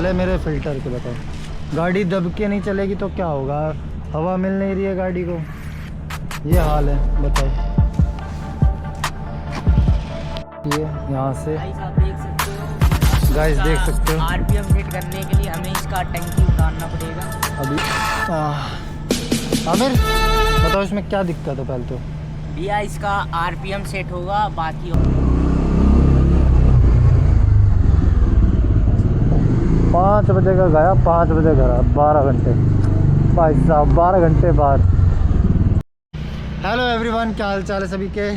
हाल है मेरे फ़िल्टर के, बताओ। गाड़ी दब के नहीं चलेगी तो क्या होगा? हवा मिल नहीं रही है गाड़ी को, ये हाल है, बताओ। ये यहाँ से गाइस देख सकते हो, आरपीएम सेट करने के लिए हमें इसका टंकी उतारना पड़ेगा अभी। आमिर बताओ इसमें क्या दिक्कत है पहले तो। भैया इसका आरपीएम सेट होगा, बाकी 5 बजे का गया, 5 बजे घर, 12 घंटे भाई साहब, 12 घंटे बाद। हेलो एवरीवन, क्या हाल चाल है सभी के।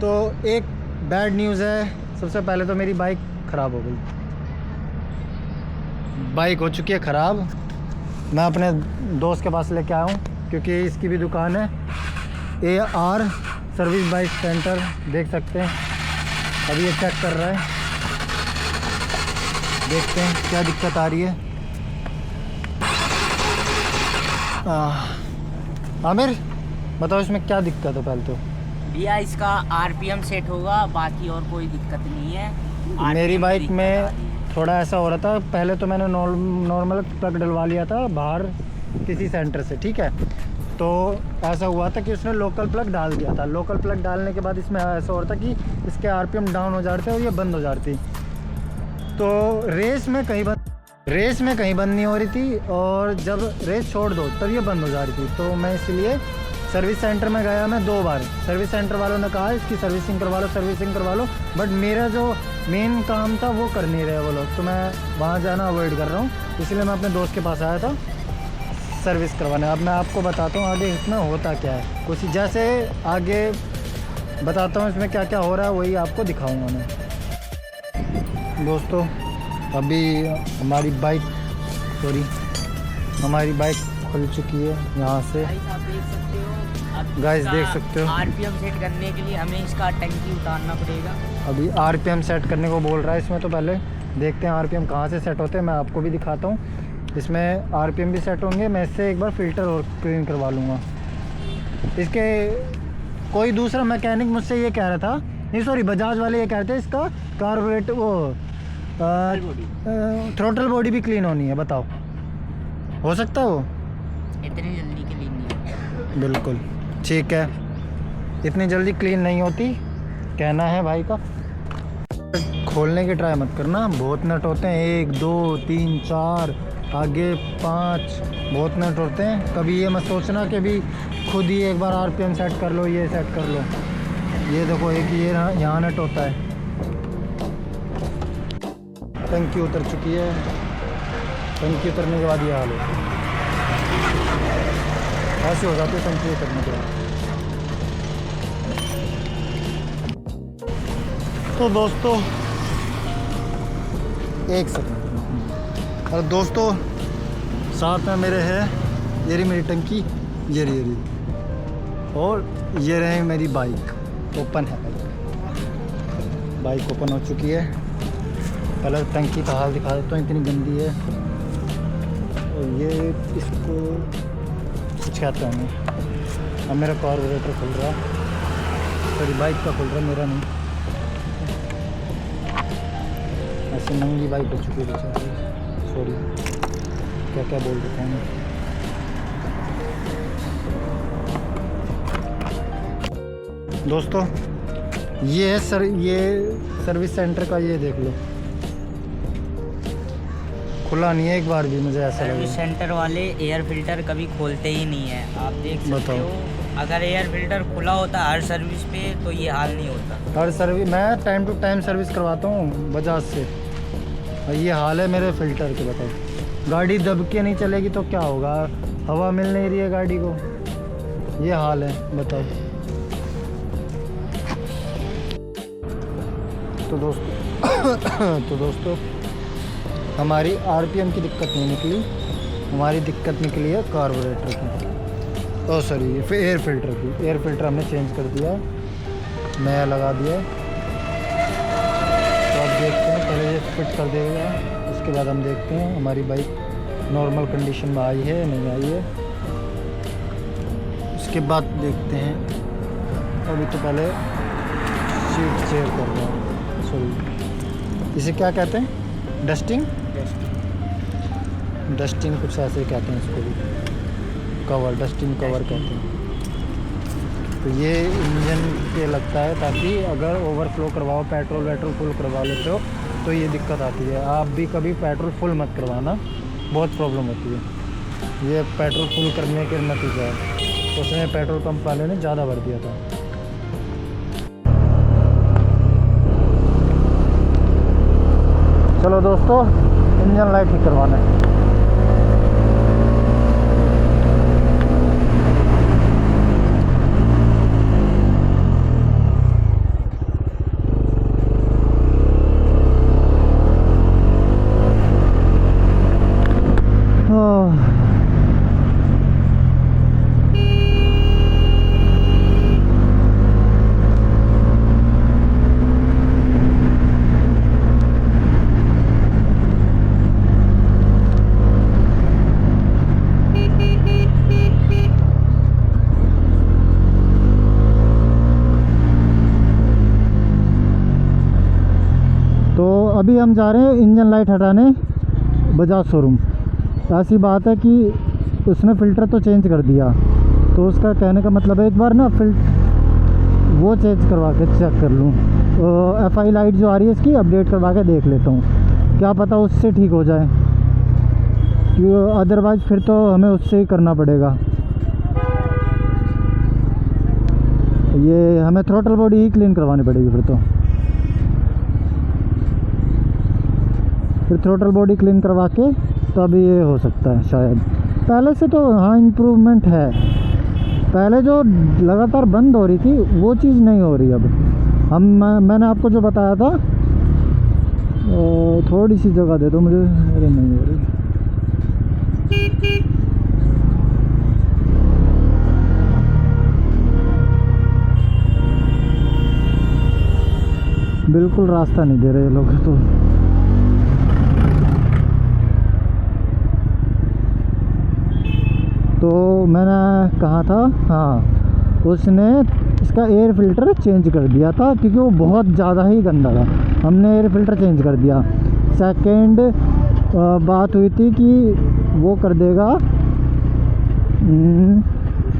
तो एक बैड न्यूज़ है। सबसे पहले तो मेरी बाइक ख़राब हो गई, बाइक हो चुकी है ख़राब। मैं अपने दोस्त के पास लेके आया हूँ क्योंकि इसकी भी दुकान है, AR सर्विस बाइक सेंटर, देख सकते हैं। अभी ये चेक कर रहा है, देखते हैं क्या दिक्कत आ रही है। आमिर बताओ इसमें क्या दिक्कत है पहले तो। भैया इसका आरपीएम सेट होगा, बाकी और कोई दिक्कत नहीं है। मेरी RPM बाइक दिक्कत आ में रही है। थोड़ा ऐसा हो रहा था, पहले तो मैंने नॉर्मल प्लग डलवा लिया था बाहर किसी सेंटर से, ठीक है। तो ऐसा हुआ था कि उसने लोकल प्लग डाल दिया था। लोकल प्लग डालने के बाद इसमें ऐसा हो रहा था कि इसके आरपीएम डाउन हो जाते और ये बंद हो जाती। तो रेस में कहीं बंद नहीं हो रही थी, और जब रेस छोड़ दो तब ये बंद हो जा रही थी। तो मैं इसलिए सर्विस सेंटर में गया, मैं 2 बार। सर्विस सेंटर वालों ने कहा इसकी सर्विसिंग करवा लो, बट मेरा जो मेन काम था वो कर नहीं रहे वो लोग, तो मैं वहाँ जाना अवॉइड कर रहा हूँ। इसलिए मैं अपने दोस्त के पास आया था सर्विस करवाने। अब मैं आपको बताता हूँ आगे इसमें होता क्या है, कुछ जैसे आगे बताता हूँ इसमें क्या क्या हो रहा है, वही आपको दिखाऊँगा मैं। दोस्तों अभी हमारी बाइक खुल चुकी है यहाँ से, गाइस देख सकते हो। आरपीएम सेट करने के लिए हमें इसका टंकी उतारना पड़ेगा। अभी आरपीएम सेट करने को बोल रहा है इसमें, तो पहले देखते हैं आरपीएम कहाँ से सेट होते हैं। मैं आपको भी दिखाता हूँ, इसमें आरपीएम भी सेट होंगे। मैं इससे एक बार फ़िल्टर और क्लीन करवा लूँगा। इसके कोई दूसरा मैकेनिक मुझसे ये कह रहा था, नहीं सॉरी, बजाज वाले ये कह रहे थे इसका कार्बोरेटर वो थ्रोटल बॉडी भी क्लीन होनी है। बताओ हो सकता है वो? इतनी जल्दी क्लीन नहीं होगा। बिल्कुल ठीक है, इतनी जल्दी क्लीन नहीं होती, कहना है भाई का। खोलने की ट्राई मत करना, बहुत नट होते हैं, 1 2 3 4 आगे 5, बहुत नट होते हैं। कभी ये मत सोचना कि भी खुद ही एक बार आरपीएम सेट कर लो, ये सेट कर लो। ये देखो एक ये यहाँ नट होता है। टंकी उतर चुकी है, टंकी उतरने के बाद ये हाल है, ऐसे हो जाती है टंकी उतरने के बाद। तो दोस्तों एक सेकंड, और दोस्तों साथ में मेरे है ये रही मेरी टंकी, ये रही, और ये रहे मेरी बाइक। ओपन है बाइक ओपन हो चुकी है। पहले टंकी का हाल दिखा देता हूँ, इतनी गंदी है। और ये इसको कुछ कहते हैं। अब मेरा कार्बोरेटर खुल रहा, सॉरी बाइक का खुल रहा, मेरा नहीं। ऐसे नंगी बाइक हो चुकी है बेचारी, सॉरी क्या क्या बोल देता हूँ। दोस्तों ये है ये सर्विस सेंटर का, ये देख लो, खुला नहीं है एक बार भी, मुझे ऐसा लगा। सर्विस सेंटर वाले एयर फिल्टर कभी खोलते ही नहीं है, आप देख सकते हो। अगर एयर फिल्टर खुला होता हर सर्विस पे तो ये हाल नहीं होता। हर सर्विस मैं टाइम टू टाइम सर्विस करवाता हूँ बजाज से, और ये हाल है मेरे फ़िल्टर के, बताओ। गाड़ी दब के नहीं चलेगी तो क्या होगा? हवा मिल नहीं रही है गाड़ी को, ये हाल है, बताओ। तो दोस्तों हमारी आरपीएम की दिक्कत नहीं निकली, हमारी दिक्कत निकली है कार्बोरेटर की, ओ सॉरी एयर फिल्टर की। एयर फिल्टर हमने चेंज कर दिया, नया लगा दिया। तो अब देखते हैं, पहले ये फिट कर देगा, उसके बाद हम देखते हैं हमारी बाइक नॉर्मल कंडीशन में आई है नहीं आई है, उसके बाद देखते हैं। अभी तो पहले सीट चेयर कर रहा हूँ, सॉरी इसे क्या कहते हैं, डस्टिंग डस्टिंग कुछ ऐसे कहते हैं इसको भी, कवर, डस्टिंग कवर कहते हैं। तो ये इंजन पे लगता है ताकि अगर ओवरफ्लो करवाओ, पेट्रोल वेट्रोल फुल करवा लेते हो तो ये दिक्कत आती है। आप भी कभी पेट्रोल फुल मत करवाना, बहुत प्रॉब्लम होती है। ये पेट्रोल फुल करने के नतीजा है, तो उसमें पेट्रोल पंप वाले ने ज़्यादा भर दिया था। चलो दोस्तों, इंजन लाइट ठीक करवाना है। तो अभी हम जा रहे हैं इंजन लाइट हटाने बजाज शोरूम। ऐसी बात है कि उसने फ़िल्टर तो चेंज कर दिया, तो उसका कहने का मतलब है एक बार ना वो चेंज करवा के चेक कर लूँ। FI लाइट जो आ रही है इसकी अपडेट करवा के देख लेता हूँ, क्या पता उससे ठीक हो जाए, क्योंकि अदरवाइज़ फिर तो हमें उससे ही करना पड़ेगा। ये हमें थ्रोटल बॉडी ही क्लीन करवानी पड़ेगी फिर थ्रोटल बॉडी क्लीन करवा के तब ये हो सकता है शायद। पहले से तो हाँ इम्प्रूवमेंट है, पहले जो लगातार बंद हो रही थी वो चीज़ नहीं हो रही अब। मैंने आपको जो बताया था, थोड़ी सी जगह दे दो मुझे, अरे नहीं हो रही। बिल्कुल रास्ता नहीं दे रहे ये लोग तो मैंने कहा था, हाँ उसने इसका एयर फ़िल्टर चेंज कर दिया था क्योंकि वो बहुत ज़्यादा ही गंदा था। हमने एयर फ़िल्टर चेंज कर दिया। सेकंड बात हुई थी कि वो कर देगा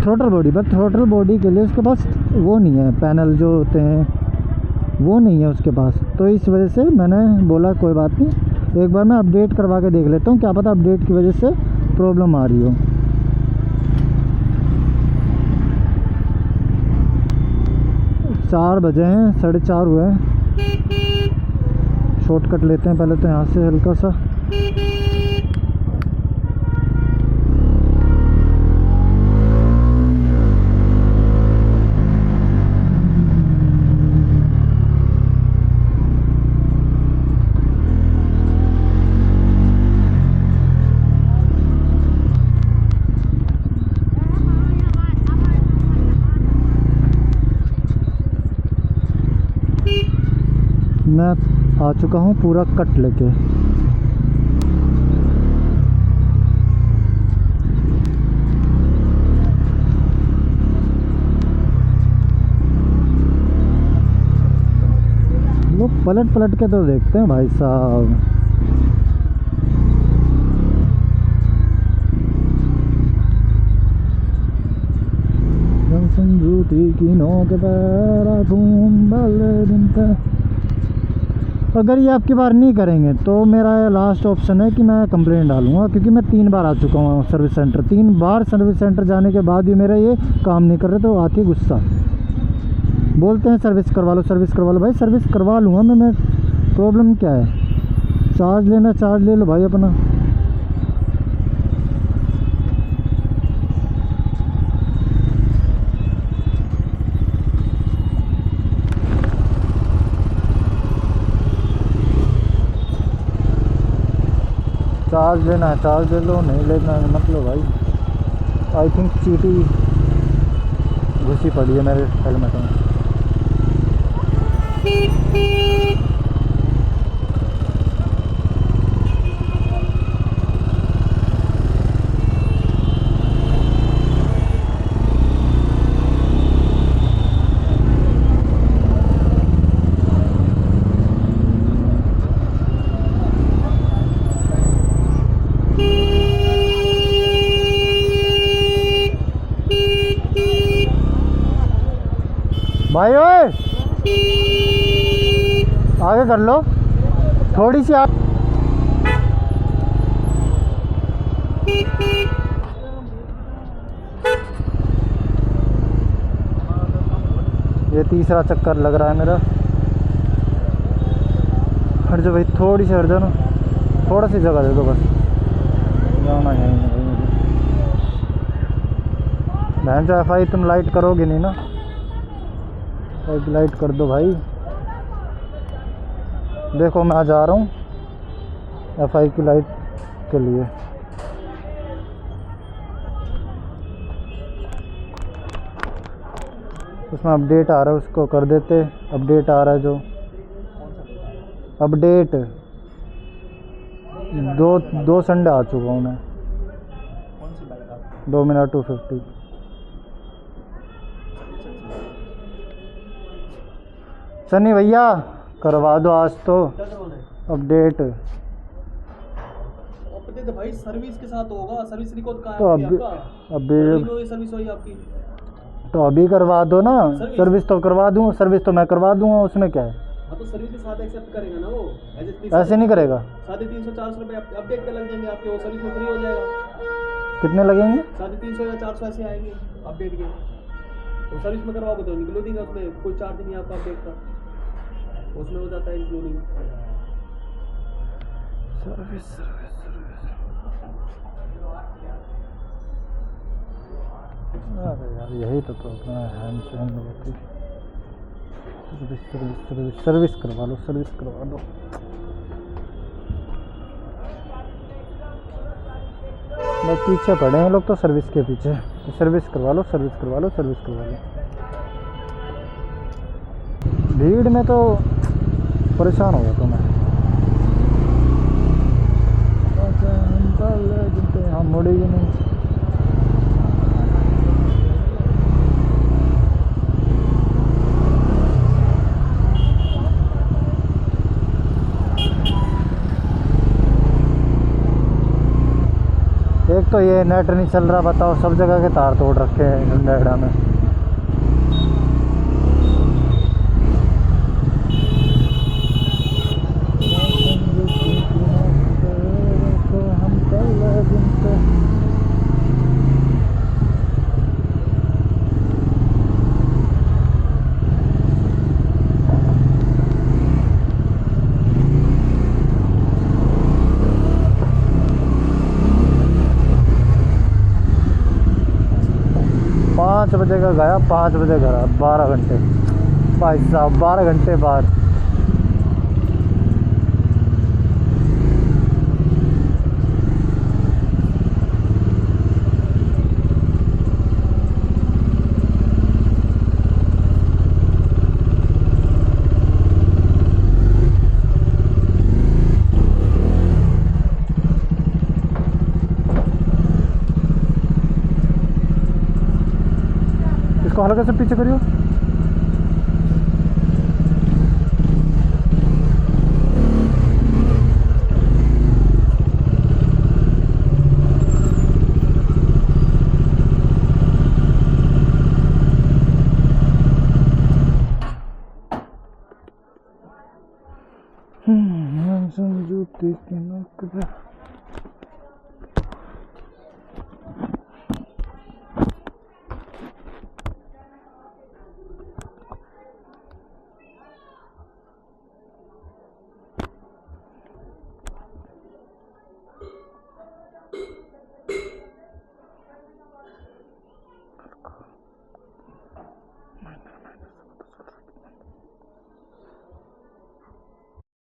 throttle body, but throttle body के लिए उसके पास वो नहीं है, पैनल जो होते हैं वो नहीं है उसके पास। तो इस वजह से मैंने बोला कोई बात नहीं, एक बार मैं अपडेट करवा के देख लेता हूँ, क्या पता अपडेट की वजह से प्रॉब्लम आ रही हो। 4 बजे हैं, 4:30 हुए हैं। शॉर्टकट लेते हैं पहले तो यहाँ से हल्का सा। मैं आ चुका हूँ पूरा कट लेके। लोग पलट पलट के तो देखते हैं भाई साहब। की नोक पर घूम दिन का। अगर ये आपकी बार नहीं करेंगे तो मेरा लास्ट ऑप्शन है कि मैं कंप्लेंट डालूंगा, क्योंकि मैं 3 बार आ चुका हूँ सर्विस सेंटर। 3 बार सर्विस सेंटर जाने के बाद भी मेरा ये काम नहीं कर रहे, तो आती गुस्सा। बोलते हैं सर्विस करवा लो, सर्विस करवा लो। भाई सर्विस करवा लूँगा मैं प्रॉब्लम क्या है? चार्ज लेना चार्ज ले लो भाई अपना। चार्ज लेना है चार्ज ले लो, नहीं लेना है मत लो भाई। आई थिंक चीटी घुसी पड़ी है मेरे हेलमेट में। भाई ओए आगे कर लो थोड़ी सी आप। ये तीसरा चक्कर लग रहा है मेरा। हट जाओ भाई, थोड़ी सी हट जाओ ना, थोड़ा सी जगह दे दो बस। जाना है बहन चो एफ आई, तुम लाइट करोगे नहीं ना? एक लाइट कर दो भाई। देखो मैं आ जा रहा हूँ एफ आई की लाइट के लिए। उसमें अपडेट आ रहा है, उसको कर देते। अपडेट आ रहा है जो अपडेट, दो संडे आ चुका हूँ मैं। डोमिनार 250। सनी भैया करवा दो आज तो अपडेट। भाई सर्विस के साथ होगा, सर्विस रिकॉर्ड कहाँ है तो अभी सर्विस हुई आपकी, तो अभी करवा दो ना। सर्विस तो करवा दूँ, सर्विस तो मैं करवा दूँगा, उसमें क्या है। हाँ तो सर्विस के साथ एक्सेप्ट करेगा ना वो, ऐसे नहीं करेगा। 350-400 रुपये अपडेट पे लग जाएंगे आपके, वो सर्विस में फ्री हो जाएगा। कितने लगेंगे? 350 या 400 ऐसे आएंगे अपडेट के। तो सर्विस में करवाओगे तो इंक्लूडिंग है, उसमें कोई चार्ज नहीं आपका अपडेट का, उसमें हो जाता है इंक्लूडिंग। सर्विस अरे यार यही तो प्रॉब्लम है, हैंड चैन होती। सर्विस करवा लो, सर्विस करवा लो। बस पीछे पड़े हैं लोग तो सर्विस के पीछे। तो सर्विस करवा लो, सर्विस करवा लो, सर्विस करवा लो। भीड़ में तो परेशान हो गया तो मैं। हम मुड़ेगी नहीं। एक तो ये नेट नहीं चल रहा, बताओ, सब जगह के तार तोड़ रखे हैं नोएडा में। पाँच बजे का गया, 5 बजे घर आ, 12 घंटे भाई साहब, 12 घंटे बाद। इसको हल्का से पीछे करियो। समझौते के नौकर